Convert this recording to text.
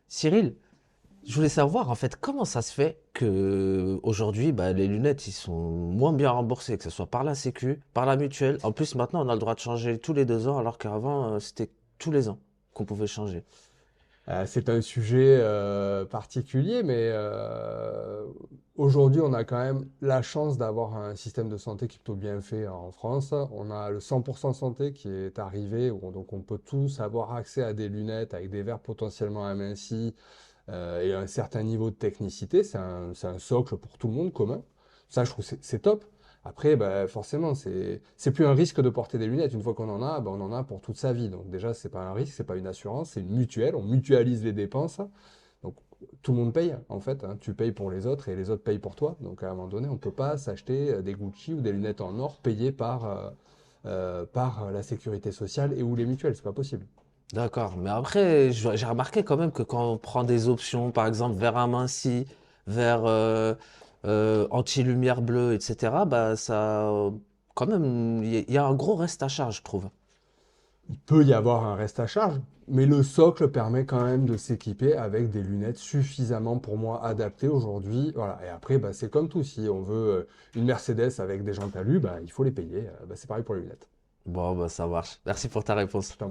Cyril, je voulais savoir en fait comment ça se fait que aujourd'hui les lunettes ils sont moins bien remboursées, que ce soit par la Sécu, par la mutuelle. En plus maintenant on a le droit de changer tous les 2 ans alors qu'avant c'était tous les ans qu'on pouvait changer. C'est un sujet particulier, mais aujourd'hui, on a quand même la chance d'avoir un système de santé qui est plutôt bien fait en France. On a le 100% santé qui est arrivé, donc on peut tous avoir accès à des lunettes avec des verres potentiellement amincis et un certain niveau de technicité. C'est un socle pour tout le monde commun. Ça, je trouve que c'est top. Après, bah, forcément, c'est plus un risque de porter des lunettes. Une fois qu'on en a, bah, on en a pour toute sa vie. Donc déjà, c'est pas un risque, c'est pas une assurance, c'est une mutuelle. On mutualise les dépenses. Donc tout le monde paye en fait, hein. Tu payes pour les autres et les autres payent pour toi. Donc à un moment donné, on peut pas s'acheter des Gucci ou des lunettes en or payées par la sécurité sociale et ou les mutuelles. C'est pas possible. D'accord, mais après j'ai remarqué quand même que quand on prend des options, par exemple verre aminci, verre anti-lumière bleue, etc. Ça quand même il y a un gros reste à charge je trouve. Il peut y avoir un reste à charge, mais le socle permet quand même de s'équiper avec des lunettes suffisamment pour moi adaptées aujourd'hui. Voilà. Et après, bah, c'est comme tout. Si on veut une Mercedes avec des jantes alu, bah, il faut les payer. Bah, c'est pareil pour les lunettes. Bon, bah ça marche. Merci pour ta réponse. Je t'en